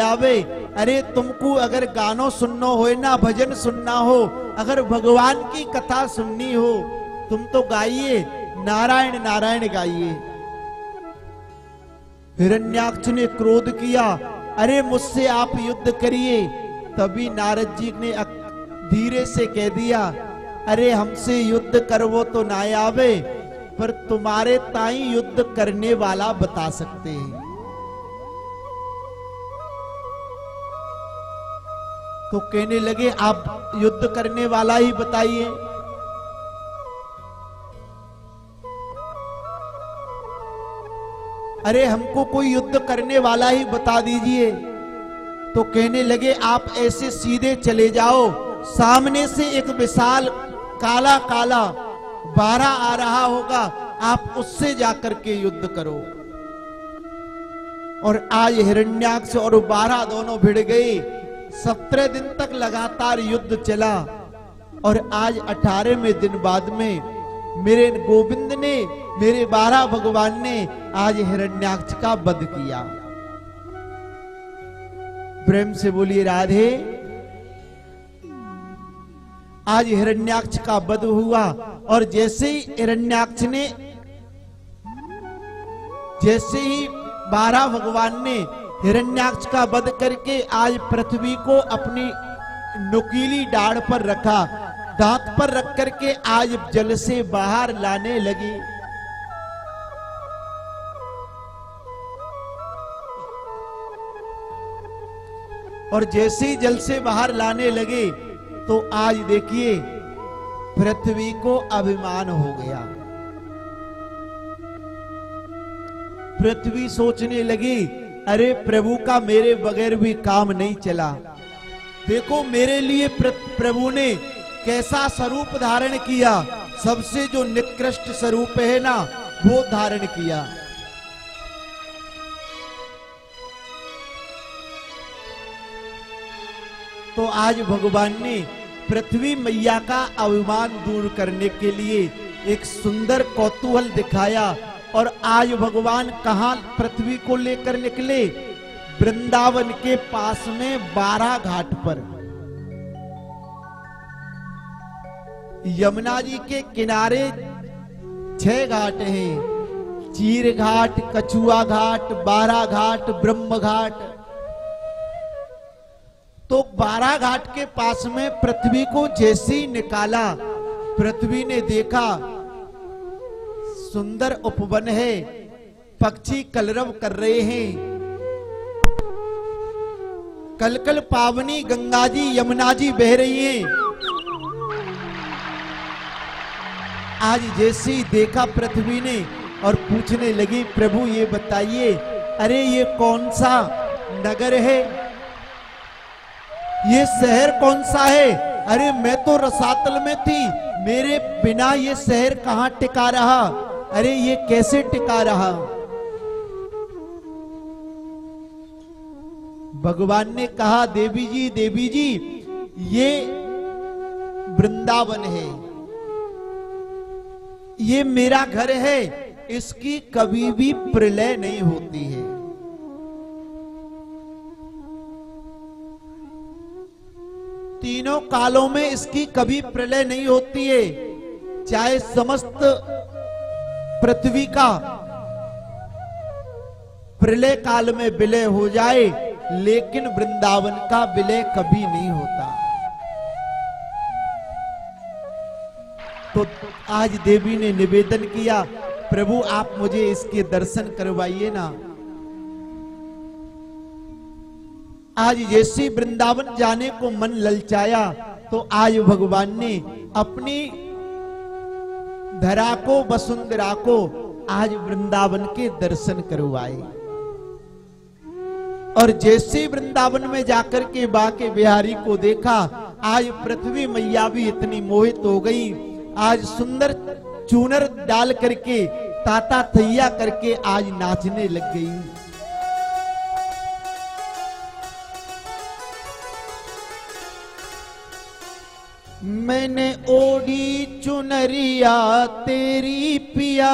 आवे। अरे तुमको अगर गानो सुननो हो ना, भजन सुनना हो, अगर भगवान की कथा सुननी हो, तुम तो गाइए, नारायण नारायण गाइए। हिरण्याक्ष ने क्रोध किया, अरे मुझसे आप युद्ध करिए। तभी नारद जी ने धीरे से कह दिया, अरे हमसे युद्ध करवो तो ना आवे, पर तुम्हारे ताई युद्ध करने वाला बता सकते हैं। तो कहने लगे, आप युद्ध करने वाला ही बताइए। अरे हमको कोई युद्ध करने वाला ही बता दीजिए। तो कहने लगे, आप ऐसे सीधे चले जाओ, सामने से एक विशाल काला काला बारह आ रहा होगा, आप उससे जाकर के युद्ध करो। और आज हिरण्याक्ष और बारह दोनों भिड़ गए। 17 दिन तक लगातार युद्ध चला। और आज 18वें दिन बाद में मेरे गोविंद ने, मेरे 12 भगवान ने आज हिरण्याक्ष का वध किया। प्रेम से बोलिए राधे। आज हिरण्याक्ष का वध हुआ। और जैसे ही हिरण्याक्ष ने, जैसे ही 12 भगवान ने हिरण्याक्ष का वध करके आज पृथ्वी को अपनी नुकीली डाढ़ पर रखा, दांत पर रख करके आज जल से बाहर लाने लगी। और जैसे ही जल से बाहर लाने लगे तो आज देखिए पृथ्वी को अभिमान हो गया। पृथ्वी सोचने लगी, अरे प्रभु का मेरे बगैर भी काम नहीं चला। देखो मेरे लिए प्रभु ने कैसा स्वरूप धारण किया, सबसे जो निकृष्ट स्वरूप है ना, वो धारण किया। तो आज भगवान ने पृथ्वी मैया का अभिमान दूर करने के लिए एक सुंदर कौतूहल दिखाया। और आज भगवान कहां पृथ्वी को लेकर निकले? वृंदावन के पास में 12 घाट पर, यमुना जी के किनारे 6 घाट हैं, चीर घाट, कछुआ घाट, 12 घाट, ब्रह्म घाट। तो 12 घाट के पास में पृथ्वी को जैसे ही निकाला, पृथ्वी ने देखा सुंदर उपवन है, पक्षी कलरव कर रहे हैं, कलकल पावनी गंगा जी यमुना जी बह रही हैं। आज जैसे ही देखा पृथ्वी ने और पूछने लगी, प्रभु ये बताइए, अरे ये कौन सा नगर है, ये शहर कौन सा है? अरे मैं तो रसातल में थी, मेरे बिना ये शहर कहां टिका रहा? अरे ये कैसे टिका रहा? भगवान ने कहा, देवी जी ये वृंदावन है, ये मेरा घर है, इसकी कभी भी प्रलय नहीं होती है। तीनों कालों में इसकी कभी प्रलय नहीं होती है। चाहे समस्त पृथ्वी का प्रलय काल में विलय हो जाए, लेकिन वृंदावन का विलय कभी नहीं होता। तो आज देवी ने निवेदन किया, प्रभु आप मुझे इसके दर्शन करवाइए ना। आज जैसे वृंदावन जाने को मन ललचाया, तो आज भगवान ने अपनी धरा को, वसुंधरा को आज वृंदावन के दर्शन करवाए। और जैसे वृंदावन में जाकर के बाके बिहारी को देखा, आज पृथ्वी मैया भी इतनी मोहित हो गई। आज सुंदर चूनर डाल करके, ताता थैया करके आज नाचने लग गई। मैंने ओढ़ी चुनरिया तेरी पिया,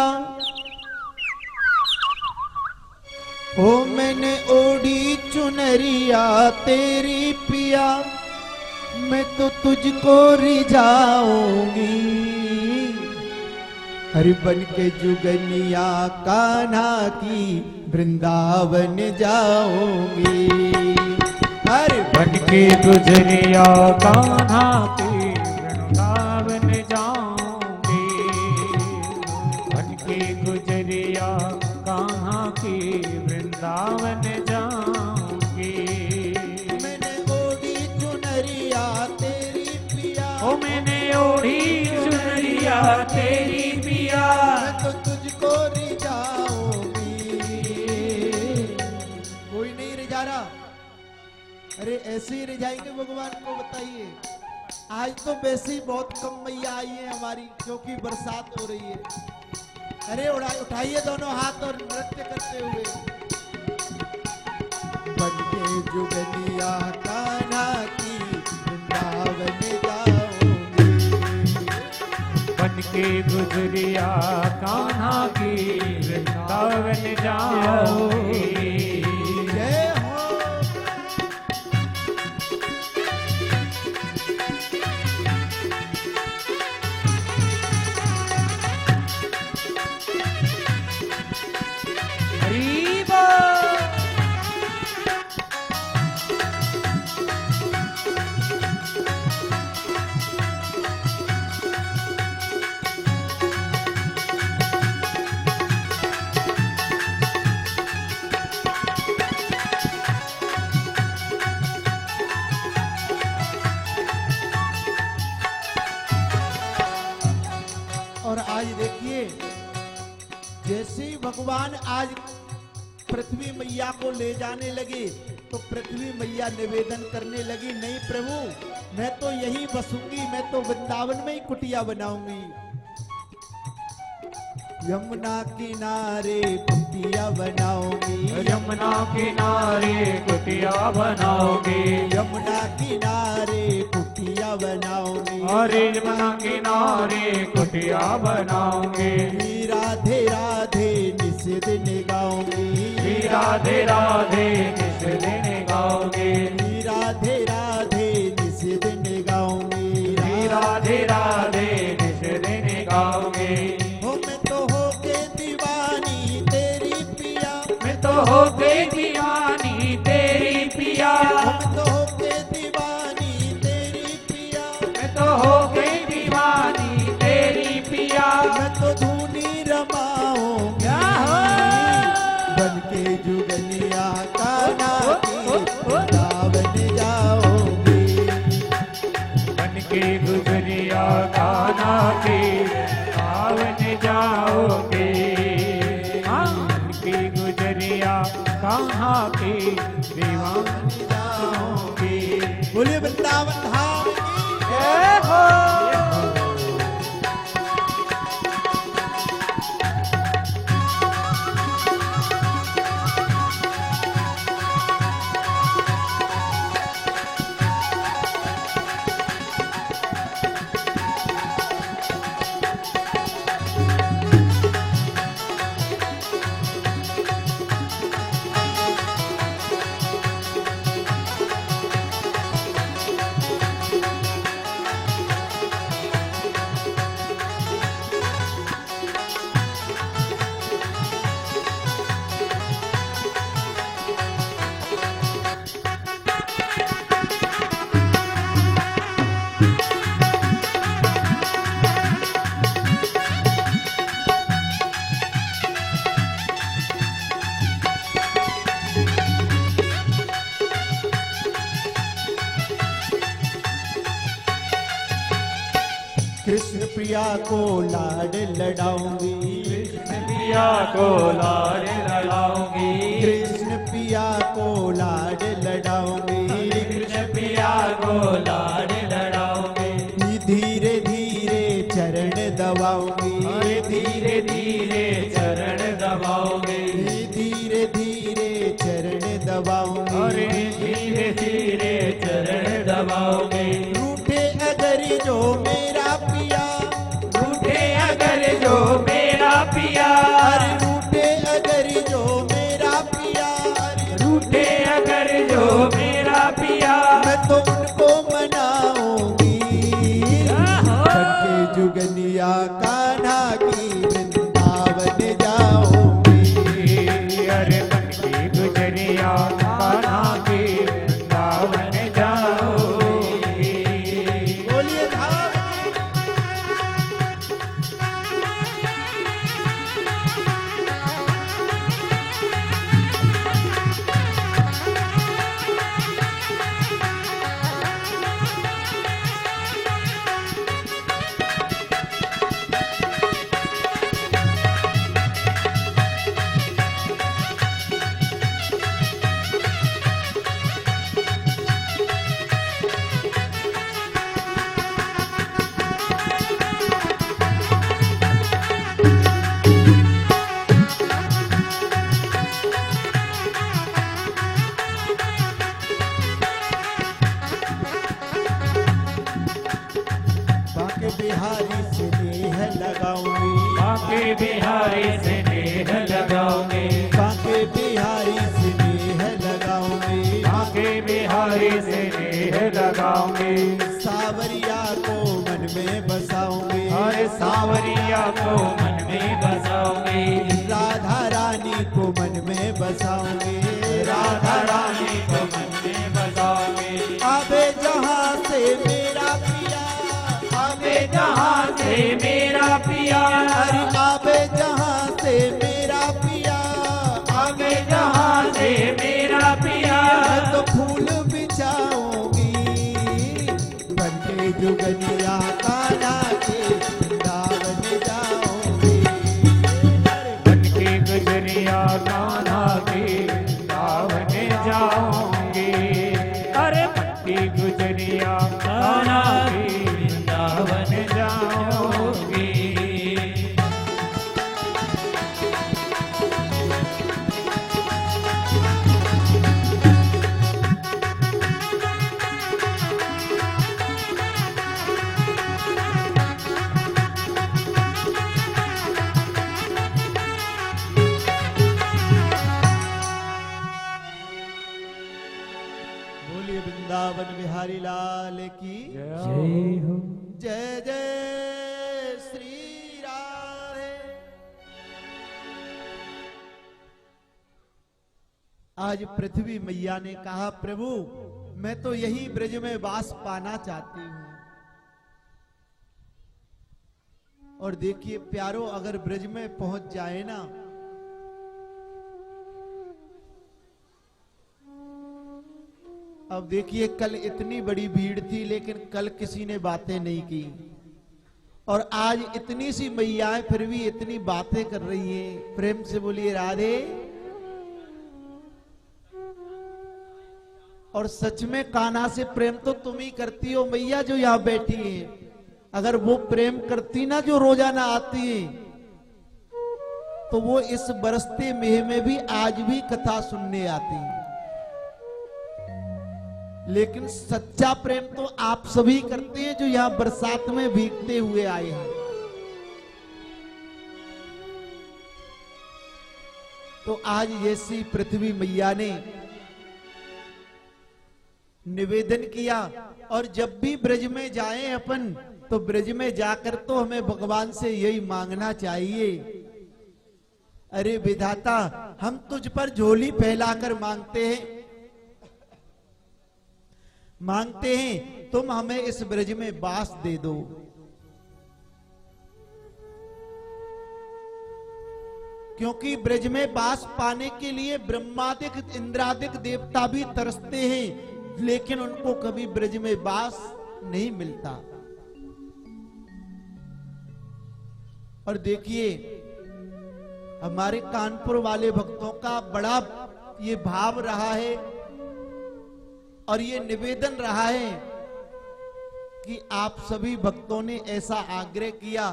ओ मैं मैंने ओढ़ी चुनरिया तेरी पिया, मैं तो तुझको रिझाऊंगी। हरि बन के जुगनिया कान्हा की वृंदावन जाऊंगी। हरि बन के गुजरिया कान्हा की वृंदावन जाऊंगी। बन के गुजरिया कान्हा की वृंदावन जाऊंगी। मैंने ओढ़ी चुनरिया तेरी पिया, ओ मैंने ओढ़ी चुनरिया तेरी पिया, मैं तो तुझको रिझाऊंगी। कोई नहीं रिझा रहा? अरे ऐसे ही रिझाएंगे भगवान को, बताइए। आज तो वैसे ही बहुत कम मैया आई है हमारी, क्योंकि बरसात हो रही है। अरे उठाइए दोनों हाथ और नृत्य करते हुए। बन के जुगनिया कान्हा की वृंदावन जाऊंगी। बन के गुजरिया कान्हा की वृंदावन जाऊंगी। जय हो। हरि बोल। और आज देखिए, जैसे ही भगवान आज पृथ्वी मैया को ले जाने लगे, तो पृथ्वी मैया निवेदन करने लगी, नहीं प्रभु, मैं तो यहीं बसूंगी, मैं तो वृंदावन में ही कुटिया बनाऊंगी। यमुना किनारे कुटिया बनाऊंगी। यमुना किनारे कुटिया बनाओगे। यमुना किनारे कुटिया बनाऊंगी। अरे यमुना किनारे कुटिया बनाओगे। राधे राधे निस दिन गाऊंगी। राधे राधे निस दिन गाओगे। राधे राधे निस दिन गाऊंगी। राधे राधे निस दिन गाओगे। हो मैं तो हो के दीवानी तेरी पिया, मैं तो हो गई दीवानी तेरी पिया। हम तो हो के दीवानी तेरी पिया, मैं तो हो गई दीवानी तेरी पिया। मैं तो धूनी रमाऊंगी। बन के जुगनिया कान्हा की वृंदावन जाऊंगी। बन के गुजरिया कान्हा की वृंदावन जाओगे। बन के गुजरिया कान्हा की दीवान जाओगे। बोलिए वृंदावन धाम की जय हो। कृष्ण प्रिया को लाड लड़ाऊंगी। कृष्ण पिया को लाड लड़ाऊंगी। कृष्ण प्रिया को लाड लड़ाऊंगी। कृष्ण पिया को लाड लड़ाऊंगी। धीरे धीरे चरण दबाऊंगी। अरे धीरे धीरे चरण दबाओगे। धीरे धीरे चरण दबाऊंगी। अरे धीरे धीरे चरण दबाओगे। रूठे अगर जो मेरा पिया, रूठे अगर जो मेरा पिया। अरे रूठे अगर जो मेरा पिया, अरे बिहारी से नेह लगाऊंगी, बांके बिहारी से नेह लगाऊंगी, बांके बिहारी से नेह लगाऊंगी, बांके बिहारी से नेह लगाऊंगी। सावरिया को मन में बसाऊंगी, अरे सावरिया को मन में बसाऊंगी, राधा रानी को मन में बसाऊंगी, राधा रानी को मन में बसाऊंगी। आबे जहां से मेरा पिया, आबे जहां से मेरा पिया, अरे आबे जहां से मेरा पिया, आबे जहां से मेरा पिया। मैं तो फूल बिछाऊंगी, बनके जुगनिया कान्हा के वृंदावन जाऊंगी, बनके गुजरिया कान्हा के वृंदावन जाऊंगी। अरे बनके गुजरिया कान्हा के वृंदावन जाऊंगी। बोलिए वृंदावन बिहारी लाल की जय हो। जय जय श्री राधे। आज पृथ्वी मैया ने कहा, प्रभु मैं तो यही ब्रज में वास पाना चाहती हूं। और देखिए प्यारो, अगर ब्रज में पहुंच जाए ना, अब देखिए कल इतनी बड़ी भीड़ थी लेकिन कल किसी ने बातें नहीं की, और आज इतनी सी मैयाएं फिर भी इतनी बातें कर रही हैं। प्रेम से बोलिए राधे। और सच में कान्हा से प्रेम तो तुम ही करती हो मैया जो यहां बैठी है। अगर वो प्रेम करती ना जो रोजाना आती है, तो वो इस बरसते मेह में भी आज भी कथा सुनने आती है। लेकिन सच्चा प्रेम तो आप सभी करते हैं जो यहां बरसात में भीगते हुए आए हैं। तो आज जैसी पृथ्वी मैया ने निवेदन किया, और जब भी ब्रज में जाएं अपन, तो ब्रज में जाकर तो हमें भगवान से यही मांगना चाहिए, अरे विधाता हम तुझ पर झोली फैलाकर मांगते हैं, तुम हमें इस ब्रज में वास दे दो। क्योंकि ब्रज में वास पाने के लिए ब्रह्मादिक इंद्रादिक देवता भी तरसते हैं, लेकिन उनको कभी ब्रज में वास नहीं मिलता। और देखिए हमारे कानपुर वाले भक्तों का बड़ा ये भाव रहा है और ये निवेदन रहा है कि आप सभी भक्तों ने ऐसा आग्रह किया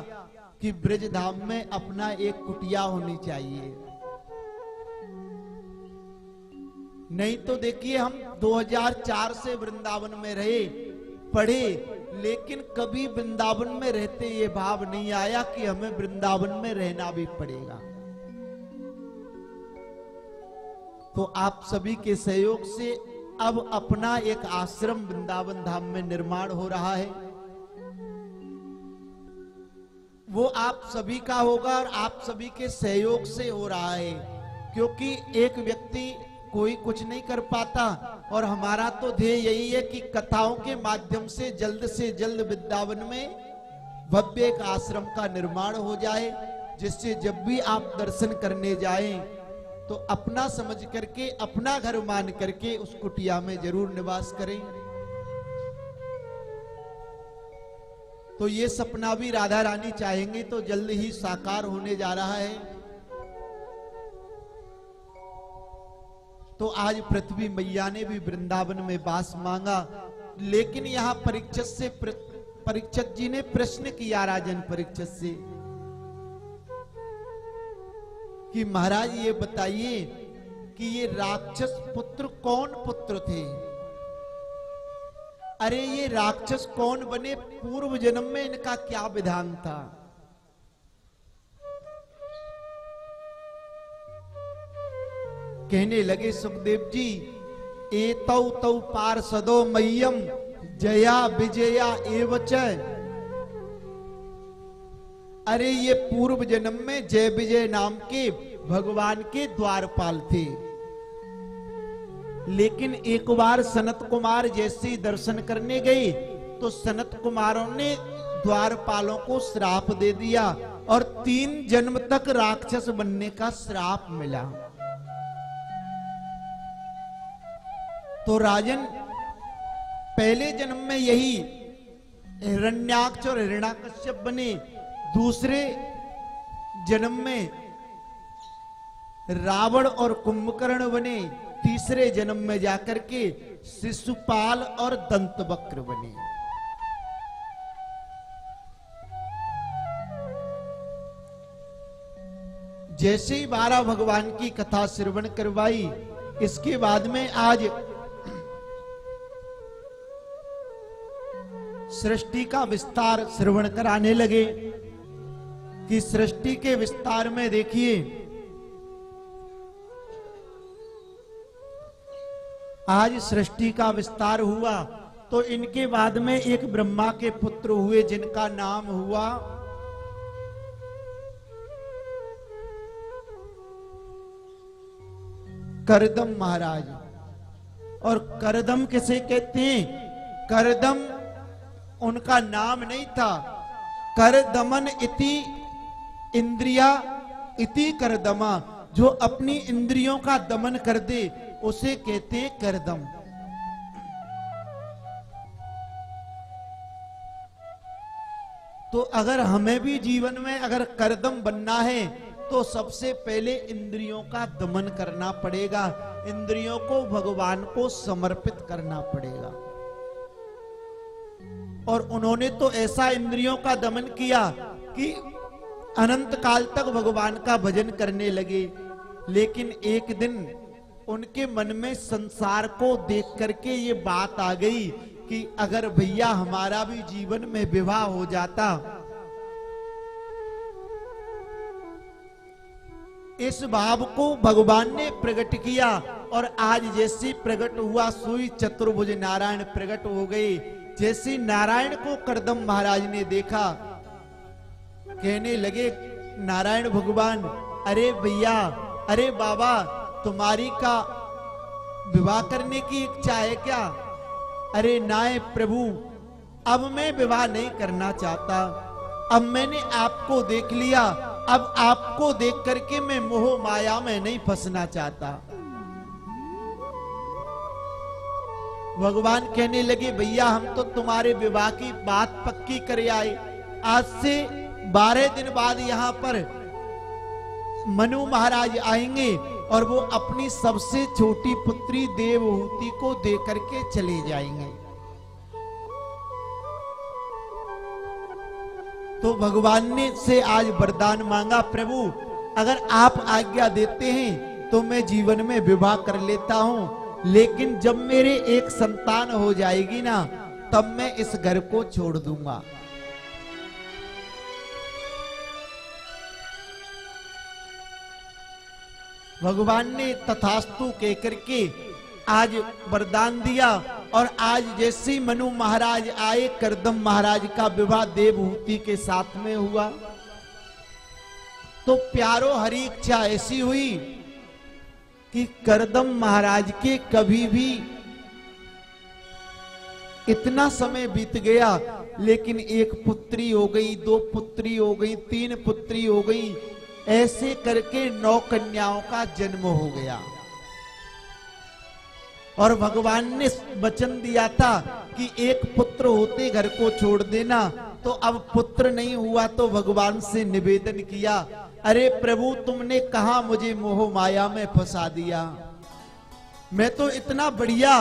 कि ब्रज धाम में अपना एक कुटिया होनी चाहिए। नहीं तो देखिए हम 2004 से वृंदावन में रहे पढ़े, लेकिन कभी वृंदावन में रहते ये भाव नहीं आया कि हमें वृंदावन में रहना भी पड़ेगा। तो आप सभी के सहयोग से अब अपना एक आश्रम वृंदावन धाम में निर्माण हो रहा है। वो आप सभी का होगा और आप सभी के सहयोग से हो रहा है, क्योंकि एक व्यक्ति कोई कुछ नहीं कर पाता। और हमारा तो ध्येय यही है कि कथाओं के माध्यम से जल्द वृंदावन में भव्य एक आश्रम का निर्माण हो जाए, जिससे जब भी आप दर्शन करने जाएं तो अपना समझ करके, अपना घर मान करके उस कुटिया में जरूर निवास करें। तो ये सपना भी राधा रानी चाहेंगे तो जल्द ही साकार होने जा रहा है। तो आज पृथ्वी मैया ने भी वृंदावन में वास मांगा, लेकिन यहां परीक्षित जी ने प्रश्न किया राजन परीक्षित से कि महाराज ये बताइए कि ये राक्षस पुत्र कौन पुत्र थे? अरे ये राक्षस कौन बने, पूर्व जन्म में इनका क्या विधान था। कहने लगे सुखदेव जी, एतौ तौ पार्षदो मह्यम जया विजया एवच। अरे ये पूर्व जन्म में जय विजय नाम के भगवान के द्वारपाल थे, लेकिन एक बार सनत कुमार जैसे दर्शन करने गए तो सनत कुमारों ने द्वारपालों को श्राप दे दिया और 3 जन्म तक राक्षस बनने का श्राप मिला। तो राजन पहले जन्म में यही हिरण्याक्ष और हिरण्याकश्यप बने, दूसरे जन्म में रावण और कुंभकर्ण बने, तीसरे जन्म में जाकर के शिशुपाल और दंतवक्र बने। जैसे ही 12 भगवान की कथा श्रवण करवाई, इसके बाद में आज सृष्टि का विस्तार श्रवण कराने लगे कि सृष्टि के विस्तार में देखिए, आज सृष्टि का विस्तार हुआ तो इनके बाद में एक ब्रह्मा के पुत्र हुए जिनका नाम हुआ करदम महाराज। और करदम किसे कहते हैं? करदम उनका नाम नहीं था, करदमन इति इंद्रिया इति करदमा, जो अपनी इंद्रियों का दमन कर दे उसे कहते हैं करदम। तो अगर हमें भी जीवन में अगर करदम बनना है तो सबसे पहले इंद्रियों का दमन करना पड़ेगा, इंद्रियों को भगवान को समर्पित करना पड़ेगा। और उन्होंने तो ऐसा इंद्रियों का दमन किया कि अनंत काल तक भगवान का भजन करने लगे। लेकिन एक दिन उनके मन में संसार को देख करके ये बात आ गई कि अगर भैया हमारा भी जीवन में विवाह हो जाता, इस भाव को भगवान ने प्रकट किया और आज जैसे प्रकट हुआ सोई चतुर्भुज नारायण प्रकट हो गए। जैसे नारायण को करदम महाराज ने देखा, कहने लगे नारायण भगवान, अरे भैया, अरे बाबा, तुम्हारी का विवाह करने की इच्छा है क्या? अरे नाय प्रभु, अब मैं विवाह नहीं करना चाहता, अब मैंने आपको देख लिया, अब आपको देख करके मैं मोह माया में नहीं फंसना चाहता। भगवान कहने लगे भैया हम तो तुम्हारे विवाह की बात पक्की कर आए, आज से 12 दिन बाद यहाँ पर मनु महाराज आएंगे और वो अपनी सबसे छोटी पुत्री देवहूति को दे करके चले जाएंगे। तो भगवान ने से आज वरदान मांगा, प्रभु अगर आप आज्ञा देते हैं तो मैं जीवन में विवाह कर लेता हूं, लेकिन जब मेरे एक संतान हो जाएगी ना तब मैं इस घर को छोड़ दूंगा। भगवान ने तथास्तु कह करके आज वरदान दिया और आज जैसे ही मनु महाराज आए, करदम महाराज का विवाह देवहूति के साथ में हुआ। तो प्यारो हरी इच्छा ऐसी हुई कि करदम महाराज के कभी भी इतना समय बीत गया, लेकिन एक पुत्री हो गई, 2 पुत्री हो गई, 3 पुत्री हो गई, ऐसे करके 9 कन्याओं का जन्म हो गया। और भगवान ने वचन दिया था कि एक पुत्र होते घर को छोड़ देना, तो अब पुत्र नहीं हुआ तो भगवान से निवेदन किया, अरे प्रभु तुमने कहा मुझे मोह माया में फंसा दिया, मैं तो इतना बढ़िया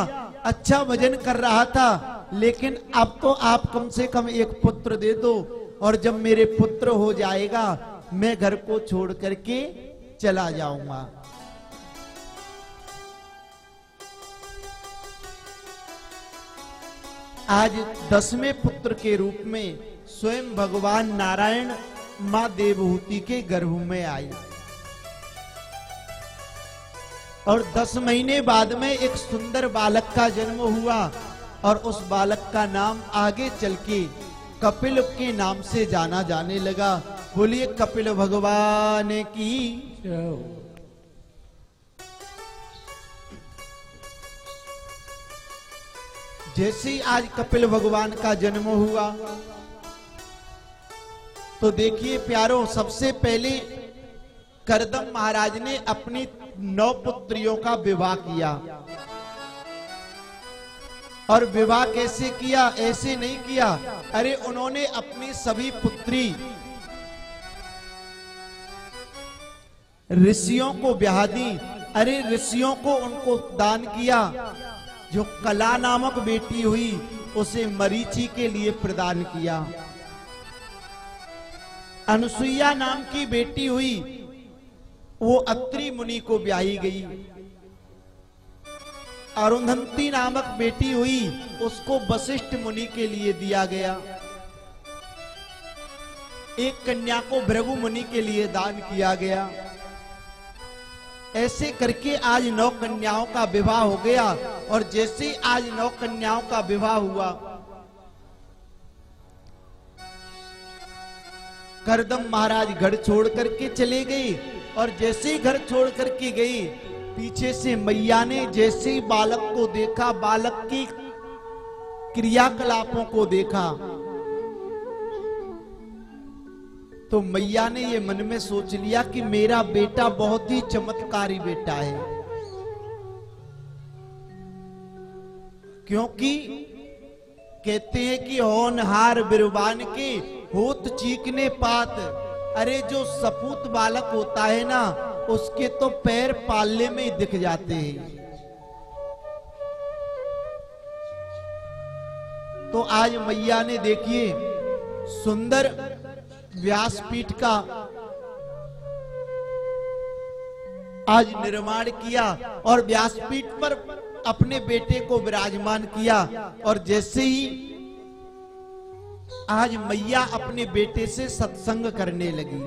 अच्छा भजन कर रहा था, लेकिन अब तो आप कम से कम एक पुत्र दे दो, और जब मेरे पुत्र हो जाएगा मैं घर को छोड़ करके चला जाऊंगा। आज 10वें पुत्र के रूप में स्वयं भगवान नारायण मां देवहूति के गर्भ में आए और 10 महीने बाद में एक सुंदर बालक का जन्म हुआ और उस बालक का नाम आगे चल के कपिल के नाम से जाना जाने लगा। बोलिए कपिल भगवान की। जैसे ही आज कपिल भगवान का जन्म हुआ तो देखिए प्यारों, सबसे पहले करदम महाराज ने अपनी 9 पुत्रियों का विवाह किया। और विवाह कैसे किया? ऐसे नहीं किया, अरे उन्होंने अपनी सभी पुत्री ऋषियों को ब्याह दी। अरे ऋषियों को उनको दान किया। जो कला नामक बेटी हुई उसे मरीचि के लिए प्रदान किया। अनुसुईया नाम की बेटी हुई, वो अत्रि मुनि को ब्याही गई। अरुंधति नामक बेटी हुई, उसको वशिष्ठ मुनि के लिए दिया गया। एक कन्या को भृगु मुनि के लिए दान किया गया। ऐसे करके आज 9 कन्याओं का विवाह हो गया। और जैसे आज 9 कन्याओं का विवाह हुआ, करदम महाराज घर छोड़ करके चले गए। और जैसे ही घर छोड़ करके गई, पीछे से मैया ने जैसे ही बालक को देखा, बालक की क्रियाकलापों को देखा, तो मैया ने ये मन में सोच लिया कि मेरा बेटा बहुत ही चमत्कारी बेटा है। क्योंकि कहते हैं कि होनहार बिरबान के होत चीकने पात। अरे जो सपूत बालक होता है ना, उसके तो पैर पालने में ही दिख जाते हैं। तो आज मैया ने देखिए सुंदर व्यासपीठ का आज निर्माण किया और व्यासपीठ पर अपने बेटे को विराजमान किया। और जैसे ही आज मैया अपने बेटे से सत्संग करने लगी,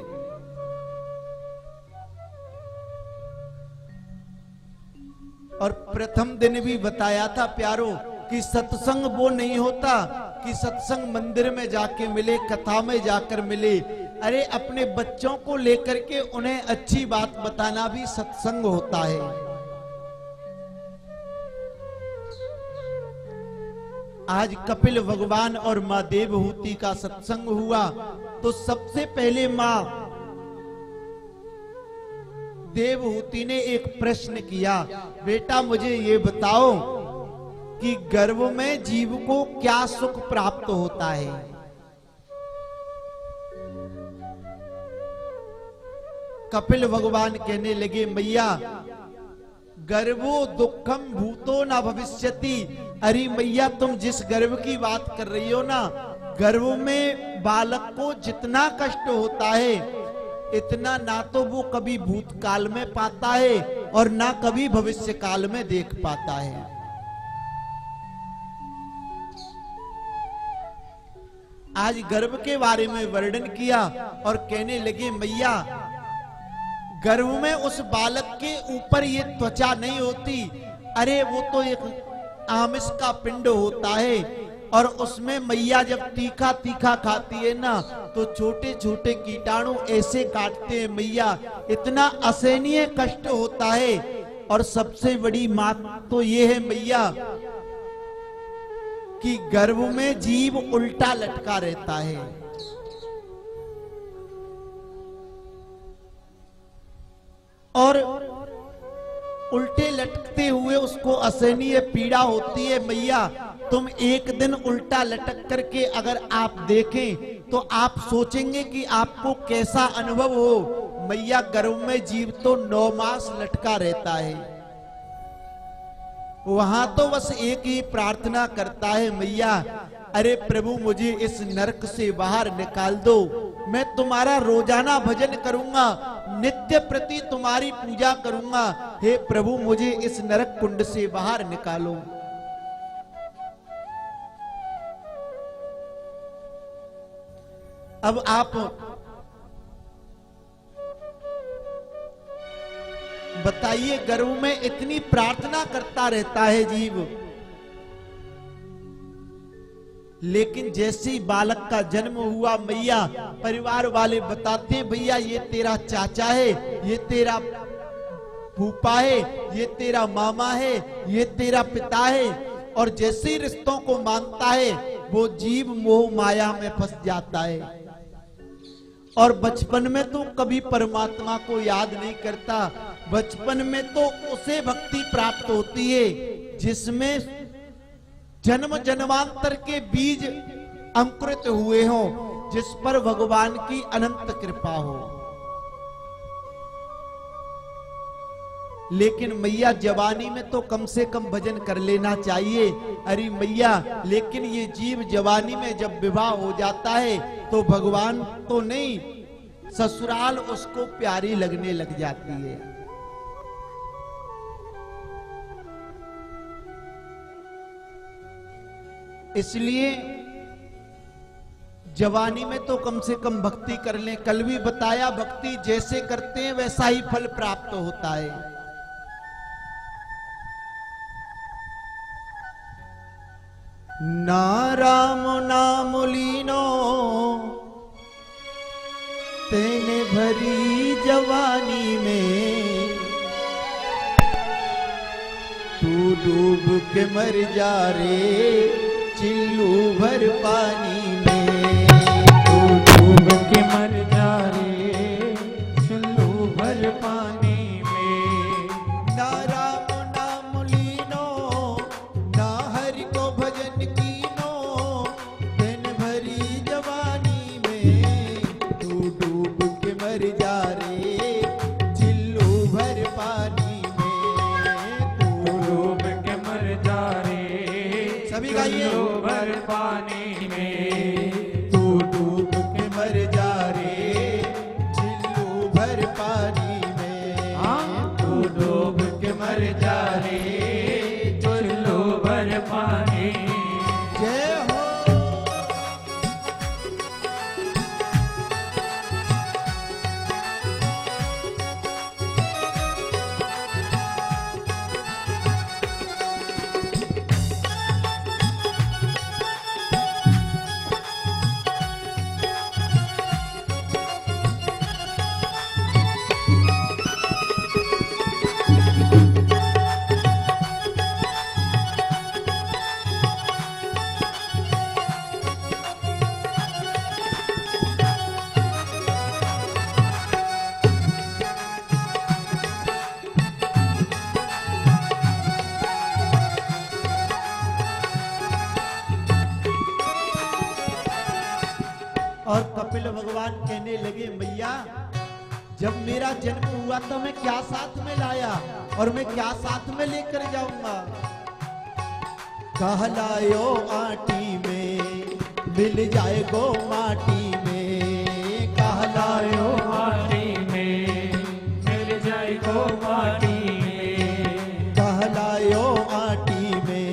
और प्रथम दिन भी बताया था प्यारों कि सत्संग वो नहीं होता कि सत्संग मंदिर में जाके मिले, कथा में जाकर मिले। अरे अपने बच्चों को लेकर के उन्हें अच्छी बात बताना भी सत्संग होता है। आज कपिल भगवान और मां देवहूति का सत्संग हुआ। तो सबसे पहले मां देवहूति ने एक प्रश्न किया, बेटा मुझे ये बताओ कि गर्भ में जीव को क्या सुख प्राप्त होता है? कपिल भगवान कहने लगे, मैया गर्भो दुखम भूतो न भविष्यति। अरे मैया, तुम जिस गर्भ की बात कर रही हो ना, गर्भ में बालक को जितना कष्ट होता है, इतना ना तो वो कभी भूतकाल में पाता है और ना कभी भविष्य काल में देख पाता है। आज गर्भ के बारे में वर्णन किया और कहने लगे, मैया गर्भ में उस बालक के ऊपर ये त्वचा नहीं होती। अरे वो तो एक आमिष का पिंड होता है और उसमें मैया जब तीखा तीखा खाती है ना, तो छोटे छोटे कीटाणु ऐसे काटते हैं मैया, इतना असहनीय कष्ट होता है। और सबसे बड़ी बात तो ये है मैया कि गर्भ में जीव उल्टा लटका रहता है। और उल्टे लटकते हुए उसको असहनीय पीड़ा होती है। मैया तुम एक दिन उल्टा लटक करके अगर आप देखें तो आप सोचेंगे कि आपको कैसा अनुभव हो। मैया गर्भ में जीव तो 9 मास लटका रहता है, वहां तो बस एक ही प्रार्थना करता है, मैया अरे प्रभु मुझे इस नरक से बाहर निकाल दो, मैं तुम्हारा रोजाना भजन करूंगा, नित्य प्रति तुम्हारी पूजा करूंगा, हे प्रभु मुझे इस नरक कुंड से बाहर निकालो। अब आप बताइए, गर्भ में इतनी प्रार्थना करता रहता है जीव, लेकिन जैसे ही बालक का जन्म हुआ, मैया परिवार वाले बताते हैं भैया ये तेरा चाचा है, ये तेरा फूफा है, ये तेरा मामा है, ये तेरा पिता है। और जैसे ही रिश्तों को मानता है वो जीव मोह माया में फंस जाता है और बचपन में तो कभी परमात्मा को याद नहीं करता। बचपन में तो उसे भक्ति प्राप्त होती है जिसमें जन्म जन्मांतर के बीज अंकुरित हुए हों, जिस पर भगवान की अनंत कृपा हो। लेकिन मैया जवानी में तो कम से कम भजन कर लेना चाहिए। अरे मैया, लेकिन ये जीव जवानी में जब विवाह हो जाता है तो भगवान तो नहीं, ससुराल उसको प्यारी लगने लग जाती है। इसलिए जवानी में तो कम से कम भक्ति कर लें। कल भी बताया, भक्ति जैसे करते हैं वैसा ही फल प्राप्त होता है। ना राम नाम लीनो तेने भरी जवानी में, तू डूब के मर जा रे चिल्लू भर पानी में। तू डूब के मर जा रे चिल्लू भर पानी में। ना राम नाम लीनो, ना हरि को भजन कीनो, दिन भरी जवानी में तू डूब के मर जा रे चिल्लू भर पानी में। तू डूब के मर जा रे सभी गाइए। चिल्लू भर पानी में। तू डूब के मर जा रे चिल्लू भर पानी में। हाँ, तू डूब के मर जा रे चिल्लू भर पानी। जय हो। और कपिल भगवान कहने लगे, मैया जब मेरा जन्म हुआ तो मैं क्या साथ में लाया और मैं क्या साथ में लेकर जाऊंगा। कहलायो आटी में मिल जाए गो माटी में। कहलायो माटी में मिल जाए गो माटी में। कहलायो आटी में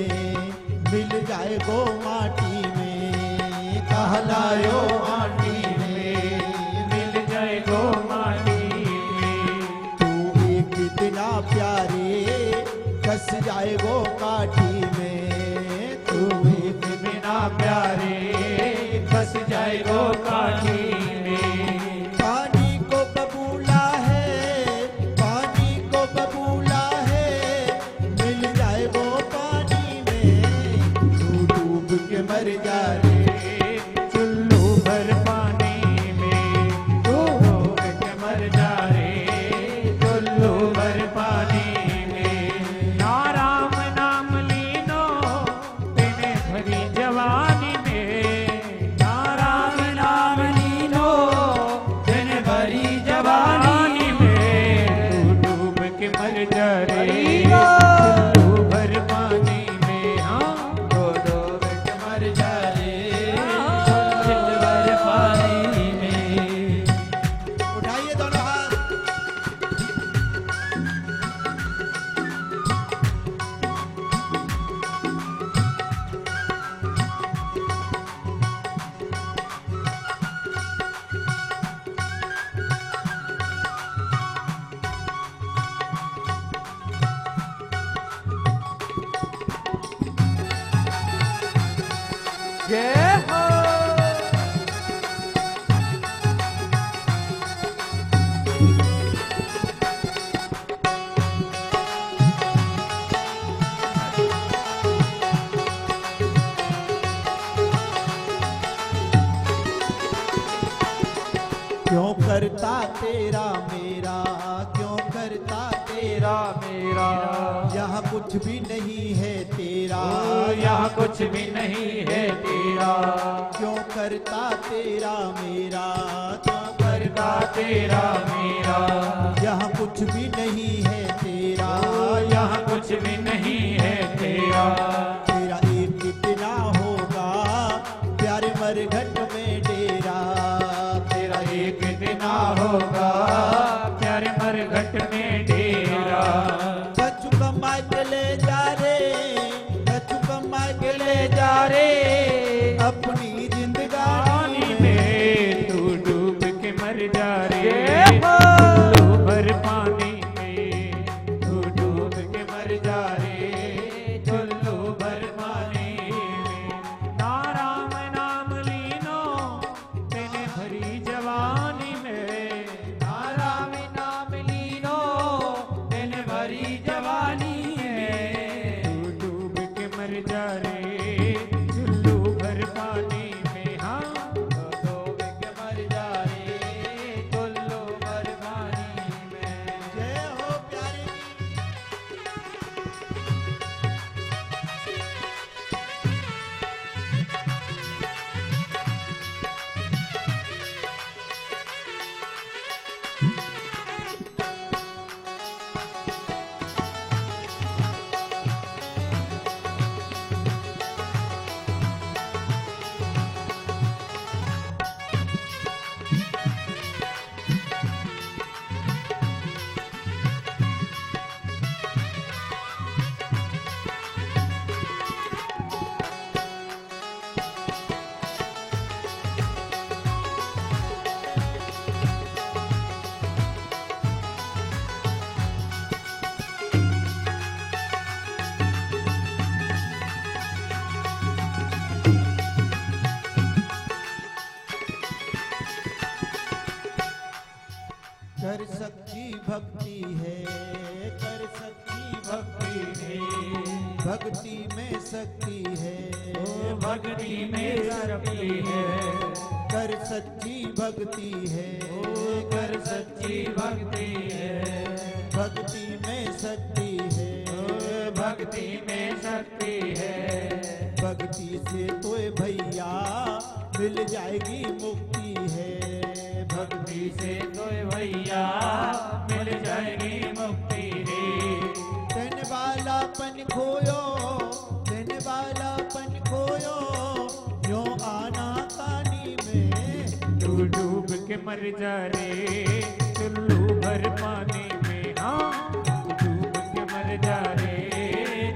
मिल जाए गो माटी में। कहलायो आटी में मिल जाए गो माटी में। तू एक इतना प्यारे कस जाए गो काठी में। तू एक बिना प्यारे फंस जाए गो काठी में। पानी को बबूला है, पानी को बबूला है, मिल जाए वो पानी में। तू डूब के मर जा रे चुल्लू भर पानी में। तू डूब के मर जा रे चुल्लू भर पानी में। ना राम नाम लीनो तेने भरी जवानी में। ना राम नाम लीनो तेने भरी जवानी में। तू डूब के मर जा रे चुल्लू भर पानी में। हाँ, तो डूब के मर जा रे जय हो। क्यों करता तेरा मेरा, क्यों करता तेरा मेरा, यहाँ कुछ भी नहीं है तेरा, यहाँ कुछ भी नहीं है तेरा। क्यों करता तेरा मेरा, क्यों करता तेरा मेरा, यहाँ कुछ भी नहीं है तेरा, यहाँ कुछ भी नहीं है तेरा। तेरा एक कितना होगा प्यारे मरघट में डेरा, तेरा एक दिना होगा प्यारे मरघट में डेरा। कछु कमा के ले जा रे, कछु कमा के ले जा रे अपनी जिंदगानी पानी में, में तू डूब के मर जा रे। चुल्लू भर पानी में तू डूब के मर जा रे। चुल्लू भर पानी में ना राम नाम लीनो तेने भरी जवानी में। ना राम नाम लीनो तेने भरी जवानी में। तू डूब के मर जा रे चुल्लू भर पानी में। हाँ डूब के मर जा रे चुल्लू भर पानी में। जय हो प्यारे कर सच्ची भक्ति है, कर सच्ची भक्ति है, भक्ति में शक्ति है, भक्ति में शक्ति है। कर सच्ची भक्ति है, कर सच्ची भक्ति है। भक्ति में शक्ति है, भक्ति में शक्ति है। भक्ति से तो भैया मिल जाएगी मुक्ति है, भक्ति से तो भैया मिल जाएगी मुक्ति रे। देने वालापन खोयो, देने वालापन खोयो, यो आना कानी में, तू डूब के मर जा रे चुल्लू भर पानी में। हाँ डूब के मर जा रे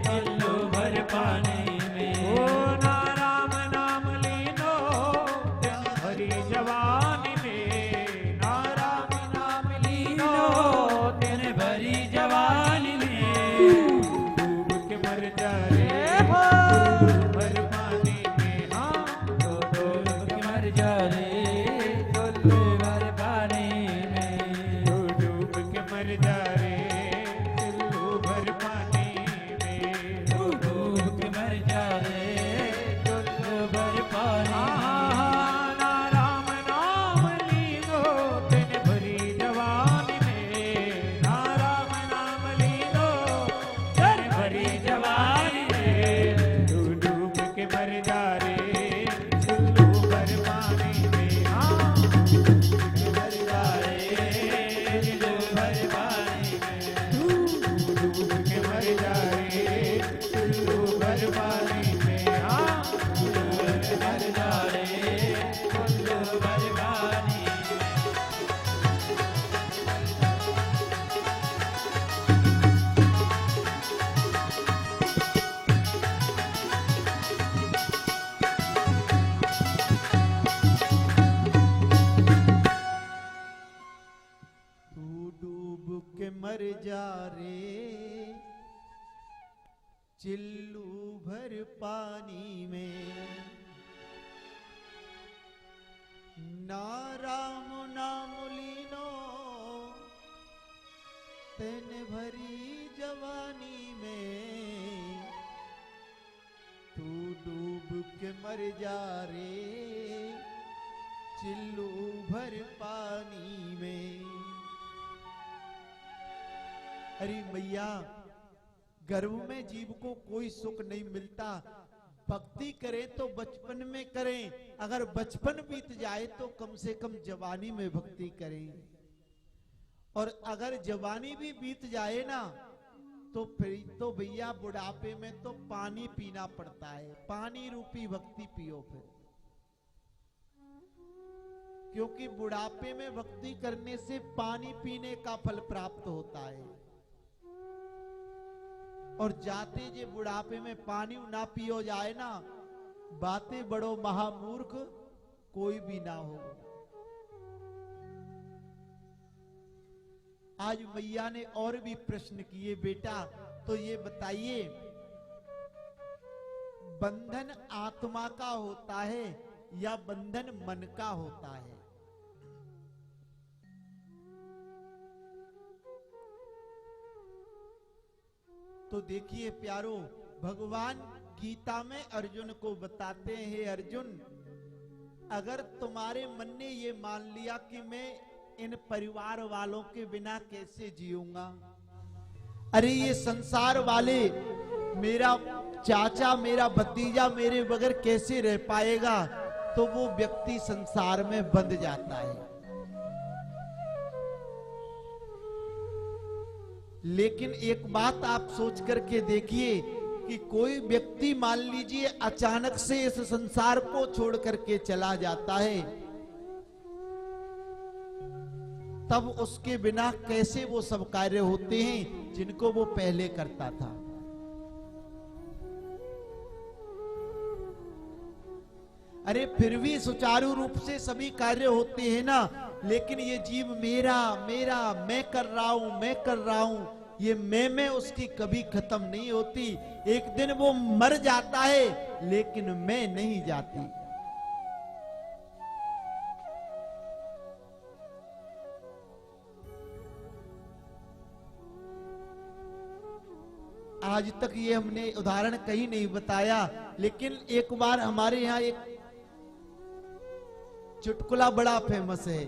चुल्लू भर पानी में। ओ ना राम नाम लीनो दिन भरी जवानी में। ना राम नाम लीनो दिन भरी जवानी में। डूब के मर जा रे चुल्लू भर पानी में। हाँ डूब के मर जा रे चुल्लू भर पानी में। तू डूब के मर जा रे चुल्लू भर पानी में। तू डूब के मर जा रे चुल्लू भर पानी में। ना राम नाम लीनो तेने भरी जवानी में। ना राम नाम लीनो तेने भरी जवानी में। तू डूब के मर जा रे चुल्लू भर पानी में। हाँ मर जा रे चुल्लू भर पानी में। तू डूब के मर जा रे चुल्लू भर पानी में। हाँ डूब के मर जा रे चुल्लू भर पानी में। तू डूब के मर जा रे चिल्लू भर पानी में, ना राम नाम लीनो तेने भरी जवानी में, तू डूब के मर जा रे चिल्लू भर पानी में। अरे मैया, गर्भ में जीव को कोई सुख नहीं मिलता। भक्ति करें तो बचपन में करें, अगर बचपन बीत जाए तो कम से कम जवानी में भक्ति करें। और अगर जवानी भी बीत जाए ना तो फिर तो भैया बुढ़ापे में तो पानी पीना पड़ता है। पानी रूपी भक्ति पियो फिर, क्योंकि बुढ़ापे में भक्ति करने से पानी पीने का फल प्राप्त होता है। और जाते जे बुढ़ापे में पानी ना पियो जाए ना, बातें बड़ो महामूर्ख कोई भी ना हो। आज मैया ने और भी प्रश्न किए, बेटा तो ये बताइए, बंधन आत्मा का होता है या बंधन मन का होता है? तो देखिए प्यारो, भगवान गीता में अर्जुन को बताते हैं, अर्जुन अगर तुम्हारे मन ने ये मान लिया कि मैं इन परिवार वालों के बिना कैसे जीऊंगा, अरे ये संसार वाले, मेरा चाचा मेरा भतीजा मेरे बगैर कैसे रह पाएगा, तो वो व्यक्ति संसार में बंध जाता है। लेकिन एक बात आप सोच करके देखिए कि कोई व्यक्ति मान लीजिए अचानक से इस संसार को छोड़ करके चला जाता है, तब उसके बिना कैसे वो सब कार्य होते हैं जिनको वो पहले करता था। अरे फिर भी सुचारू रूप से सभी कार्य होते हैं ना, लेकिन ये जीव मेरा मेरा मैं कर रहा हूं, मैं कर रहा हूं, ये मैं उसकी कभी खत्म नहीं होती। एक दिन वो मर जाता है लेकिन मैं नहीं जाती। आज तक ये हमने उदाहरण कहीं नहीं बताया, लेकिन एक बार हमारे यहाँ एक चुटकुला बड़ा फेमस है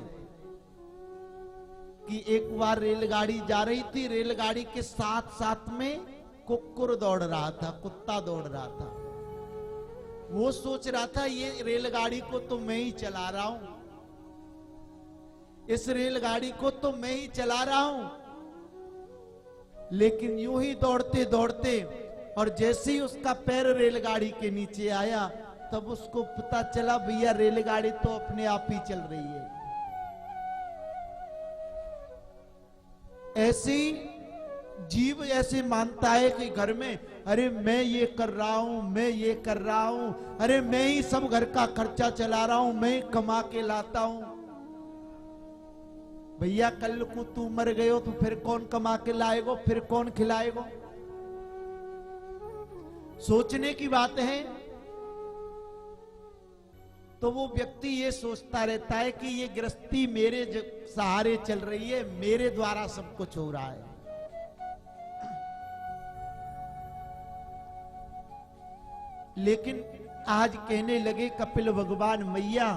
कि एक बार रेलगाड़ी जा रही थी, रेलगाड़ी के साथ साथ में कुक्कुर दौड़ रहा था, कुत्ता दौड़ रहा था। वो सोच रहा था ये रेलगाड़ी को तो मैं ही चला रहा हूं, इस रेलगाड़ी को तो मैं ही चला रहा हूं। लेकिन यूं ही दौड़ते दौड़ते और जैसे ही उसका पैर रेलगाड़ी के नीचे आया, तब उसको पता चला भैया रेलगाड़ी तो अपने आप ही चल रही है। ऐसी जीव ऐसे मानता है कि घर में अरे मैं ये कर रहा हूं, मैं ये कर रहा हूं, अरे मैं ही सब घर का खर्चा चला रहा हूं, मैं कमा के लाता हूं। भैया कल को तू मर गयो तो फिर कौन कमा के लाएगो, फिर कौन खिलाएगो? सोचने की बात है। तो वो व्यक्ति ये सोचता रहता है कि ये गृहस्थी मेरे सहारे चल रही है, मेरे द्वारा सब कुछ हो रहा है। लेकिन आज कहने लगे कपिल भगवान, मैया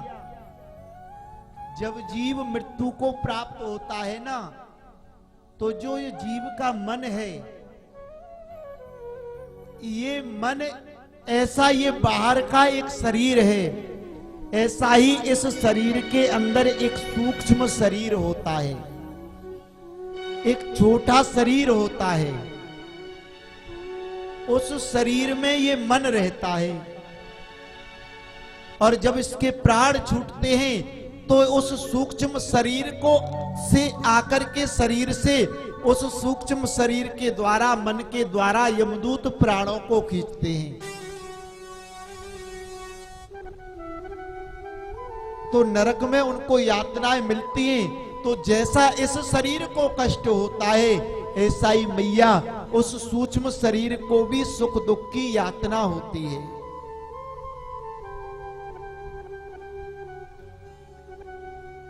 जब जीव मृत्यु को प्राप्त होता है ना, तो जो ये जीव का मन है, ये मन ऐसा ये बाहर का एक शरीर है, ऐसा ही इस शरीर के अंदर एक सूक्ष्म शरीर होता है, एक छोटा शरीर होता है। उस शरीर में ये मन रहता है, और जब इसके प्राण छूटते हैं तो उस सूक्ष्म शरीर को से आकर के शरीर से उस सूक्ष्म शरीर के द्वारा, मन के द्वारा यमदूत प्राणों को खींचते हैं। तो नरक में उनको यातनाएं मिलती हैं। तो जैसा इस शरीर को कष्ट होता है, ऐसा ही मैया उस सूक्ष्म शरीर को भी सुख दुख की यातना होती है।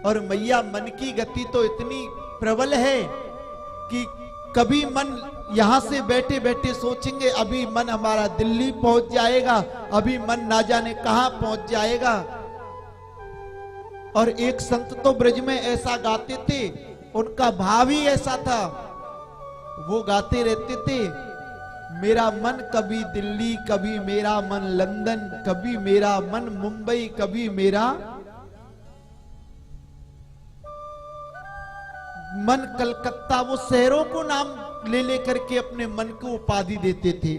और मैया मन की गति तो इतनी प्रबल है कि कभी मन यहां से बैठे बैठे सोचेंगे अभी मन हमारा दिल्ली पहुंच जाएगा, अभी मन ना जाने कहां पहुंच जाएगा। और एक संत तो ब्रज में ऐसा गाते थे, उनका भाव ही ऐसा था, वो गाते रहते थे, मेरा मन कभी दिल्ली, कभी मेरा मन लंदन, कभी मेरा मन मुंबई, कभी मेरा मन कलकत्ता। वो शहरों को नाम ले लेकर के अपने मन को उपाधि देते थे।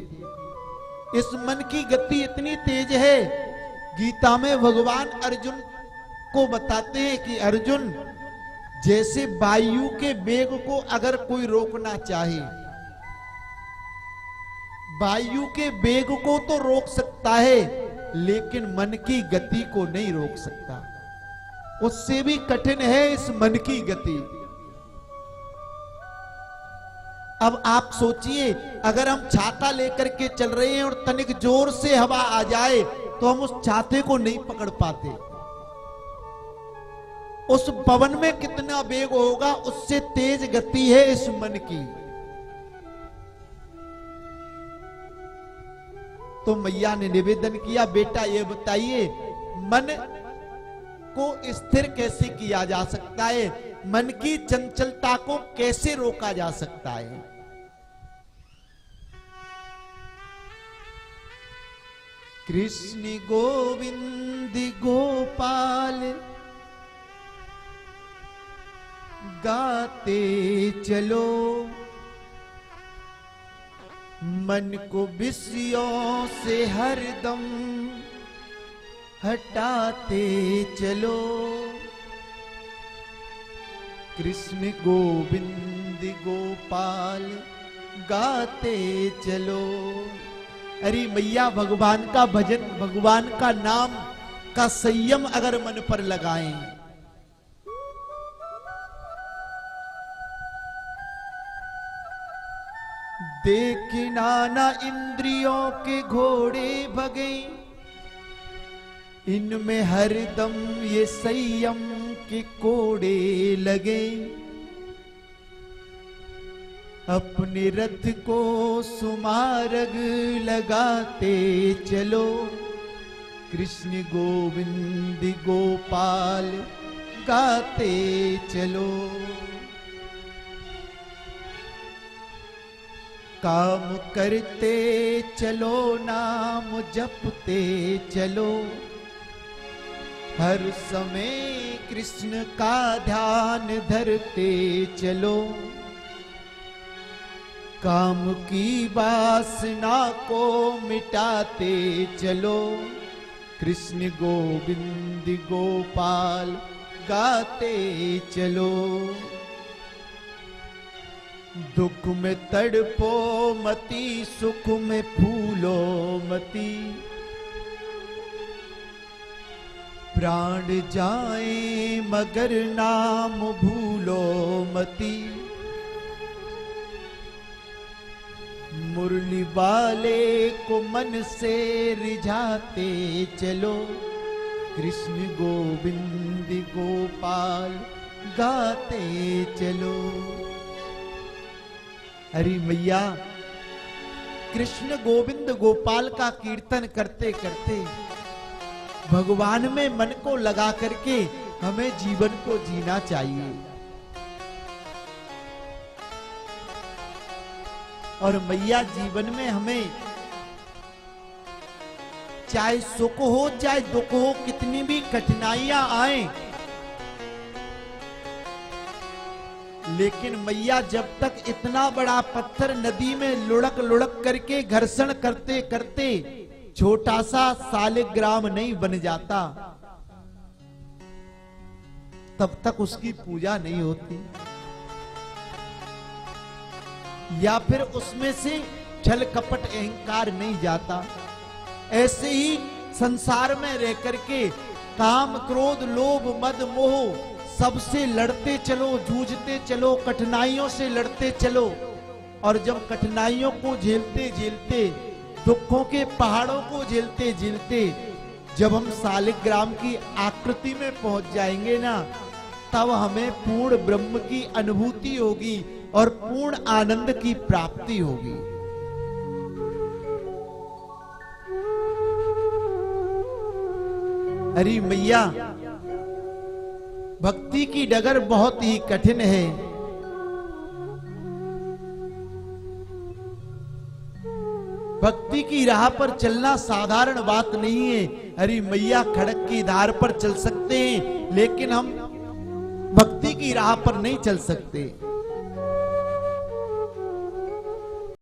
इस मन की गति इतनी तेज है, गीता में भगवान अर्जुन को बताते हैं कि अर्जुन, जैसे वायु के वेग को अगर कोई रोकना चाहे, वायु के वेग को तो रोक सकता है, लेकिन मन की गति को नहीं रोक सकता। उससे भी कठिन है इस मन की गति। अब आप सोचिए, अगर हम छाता लेकर के चल रहे हैं और तनिक जोर से हवा आ जाए तो हम उस छाते को नहीं पकड़ पाते। उस पवन में कितना वेग होगा, उससे तेज गति है इस मन की। तो मैया ने निवेदन किया, बेटा ये बताइए मन को स्थिर कैसे किया जा सकता है, मन की चंचलता को कैसे रोका जा सकता है। कृष्ण गोविंद गोपाल गाते चलो, मन को विषयों से हरदम हटाते चलो। कृष्ण गोविंद गोपाल गाते चलो। अरे मैया, भगवान का भजन, भगवान का नाम का संयम अगर मन पर लगाएं, देख नाना इंद्रियों के घोड़े भगे, इनमें हरदम ये संयम के कोड़े लगे। अपने रथ को सुमारग लगाते चलो, कृष्ण गोविंद गोपाल गाते चलो। काम करते चलो, नाम जपते चलो, हर समय कृष्ण का ध्यान धरते चलो। काम की वासना को मिटाते चलो, कृष्ण गोविंद गोपाल गाते चलो। दुख में तड़पो मती, सुख में फूलो मती, प्राण जाए मगर नाम भूलो मती। मुरली वाले को मन से रिझाते चलो, कृष्ण गोविंद गोपाल गाते चलो। अरे मैया, कृष्ण गोविंद गोपाल का कीर्तन करते करते भगवान में मन को लगा करके हमें जीवन को जीना चाहिए। और मैया, जीवन में हमें चाहे सुख हो चाहे दुख हो, कितनी भी कठिनाइयां आए, लेकिन मैया जब तक इतना बड़ा पत्थर नदी में लुढ़क लुढ़क करके घर्षण करते करते छोटा सा सालिग्राम नहीं बन जाता, तब तक उसकी पूजा नहीं होती, या फिर उसमें से छल कपट अहंकार नहीं जाता। ऐसे ही संसार में रह करके काम क्रोध लोभ मद मोह सबसे लड़ते चलो, जूझते चलो, कठिनाइयों से लड़ते चलो। और जब कठिनाइयों को झेलते झेलते, दुखों के पहाड़ों को झेलते झेलते जब हम सालिग्राम की आकृति में पहुंच जाएंगे ना, तब हमें पूर्ण ब्रह्म की अनुभूति होगी और पूर्ण आनंद की प्राप्ति होगी। अरे मैया, भक्ति की डगर बहुत ही कठिन है। भक्ति की राह पर चलना साधारण बात नहीं है। अरे मैया, खड़क की धार पर चल सकते हैं, लेकिन हम भक्ति की राह पर नहीं चल सकते।